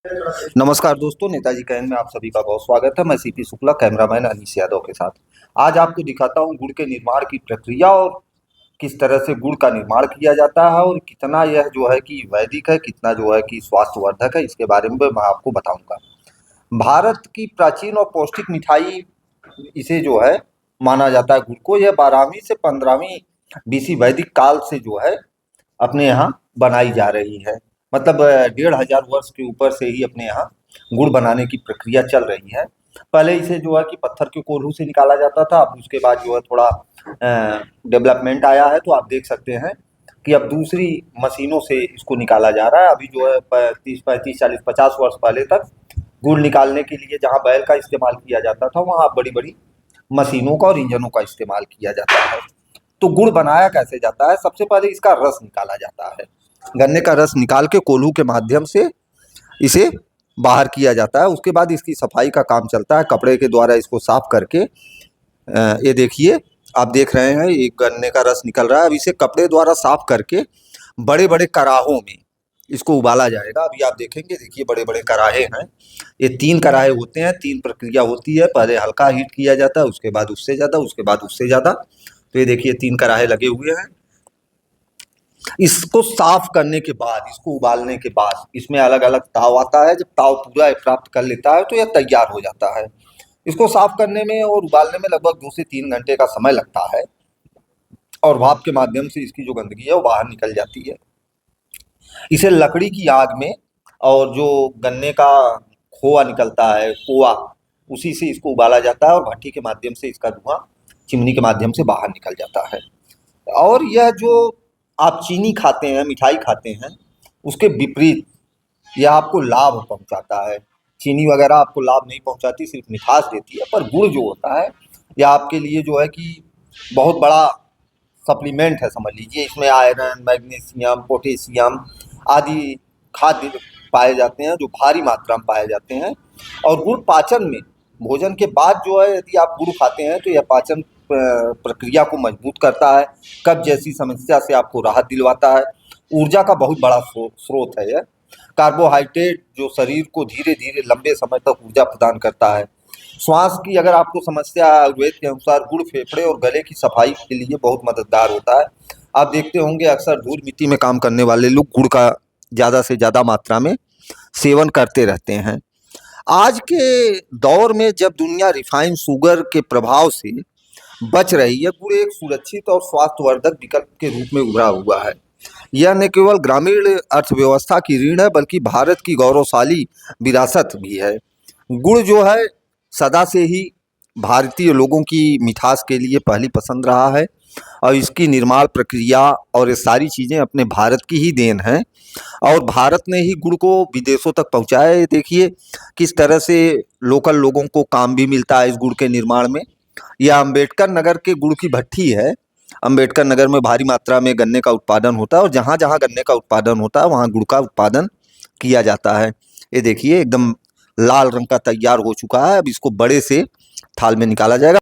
नमस्कार दोस्तों, नेताजी कैन में आप सभी का बहुत स्वागत है। मैं सीपी शुक्ला, कैमरामैन अनीश यादव के साथ आज आपको दिखाता हूँ गुड़ के निर्माण की प्रक्रिया और किस तरह से गुड़ का निर्माण किया जाता है और कितना यह जो है कि वैदिक है, कितना जो है कि स्वास्थ्यवर्धक है, इसके बारे में मैं आपको बताऊंगा। भारत की प्राचीन और पौष्टिक मिठाई इसे जो है माना जाता है गुड़ को। यह 12वीं से 15वीं बीसी वैदिक काल से जो है अपने यहाँ बनाई जा रही है। मतलब 1500 वर्ष के ऊपर से ही अपने यहाँ गुड़ बनाने की प्रक्रिया चल रही है। पहले इसे जो है कि पत्थर के कोल्हू से निकाला जाता था। अब उसके बाद जो है थोड़ा डेवलपमेंट आया है, तो आप देख सकते हैं कि अब दूसरी मशीनों से इसको निकाला जा रहा है। अभी जो है 30, 35, 40, 50 वर्ष पहले तक गुड़ निकालने के लिए जहाँ बैल का इस्तेमाल किया जाता था, वहाँ बड़ी बड़ी मशीनों का और इंजनों का इस्तेमाल किया जाता है। तो गुड़ बनाया कैसे जाता है? सबसे पहले इसका रस निकाला जाता है। गन्ने का रस निकाल के कोल्हू के माध्यम से इसे बाहर किया जाता है। उसके बाद इसकी सफाई का काम चलता है। कपड़े के द्वारा इसको साफ करके ये देखिए, आप देख रहे हैं ये गन्ने का रस निकल रहा है। अब इसे कपड़े द्वारा साफ करके बड़े बड़े कराहों में इसको उबाला जाएगा। अभी आप देखेंगे, देखिए बड़े बड़े कराहे हैं। ये 3 कराहे होते हैं, 3 प्रक्रिया होती है। पहले हल्का हीट किया जाता है, उसके बाद उससे ज़्यादा, उसके बाद उससे ज़्यादा। तो ये देखिए 3 कराहे लगे हुए हैं। इसको साफ करने के बाद, इसको उबालने के बाद इसमें अलग अलग ताव आता है। जब ताव पूरा प्राप्त कर लेता है तो यह तैयार हो जाता है। इसको साफ करने में और उबालने में लगभग 2 से 3 घंटे का समय लगता है और भाप के माध्यम से इसकी जो गंदगी है वो बाहर निकल जाती है। इसे लकड़ी की आग में और जो गन्ने का खोआ निकलता है, कोआ, उसी से इसको उबाला जाता है और भट्टी के माध्यम से इसका धुआं चिमनी के माध्यम से बाहर निकल जाता है। और यह जो आप चीनी खाते हैं, मिठाई खाते हैं, उसके विपरीत यह आपको लाभ पहुंचाता है। चीनी वगैरह आपको लाभ नहीं पहुंचाती, सिर्फ मिठास देती है। पर गुड़ जो होता है यह आपके लिए जो है कि बहुत बड़ा सप्लीमेंट है, समझ लीजिए। इसमें आयरन, मैग्नीशियम, पोटेशियम आदि खाद्य पाए जाते हैं जो भारी मात्रा में पाए जाते हैं। और गुड़ पाचन में, भोजन के बाद जो है यदि आप गुड़ खाते हैं तो यह पाचन प्रक्रिया को मजबूत करता है। कब्ज जैसी समस्या से आपको राहत दिलवाता है। ऊर्जा का बहुत बड़ा स्रोत है यह। कार्बोहाइड्रेट जो शरीर को धीरे धीरे लंबे समय तक ऊर्जा प्रदान करता है। श्वास की अगर आपको समस्या है, आयुर्वेद के अनुसार गुड़ फेफड़े और गले की सफाई के लिए बहुत मददगार होता है। आप देखते होंगे अक्सर धूल मिट्टी में काम करने वाले लोग गुड़ का ज़्यादा से ज़्यादा मात्रा में सेवन करते रहते हैं। आज के दौर में जब दुनिया रिफाइंड शुगर के प्रभाव से बच रही है, गुड़ एक सुरक्षित और स्वास्थ्यवर्धक विकल्प के रूप में उभरा हुआ है। यह न केवल ग्रामीण अर्थव्यवस्था की रीढ़ है, बल्कि भारत की गौरवशाली विरासत भी है। गुड़ जो है सदा से ही भारतीय लोगों की मिठास के लिए पहली पसंद रहा है और इसकी निर्माण प्रक्रिया और ये सारी चीज़ें अपने भारत की ही देन हैं। और भारत ने ही गुड़ को विदेशों तक पहुँचाया है। देखिए किस तरह से लोकल लोगों को काम भी मिलता है इस गुड़ के निर्माण में। यह अम्बेडकर नगर के गुड़ की भट्टी है। अम्बेडकर नगर में भारी मात्रा में गन्ने का उत्पादन होता है और जहाँ जहाँ गन्ने का उत्पादन होता है वहाँ गुड़ का उत्पादन किया जाता है। ये देखिए एकदम लाल रंग का तैयार हो चुका है। अब इसको बड़े से थाल में निकाला जाएगा।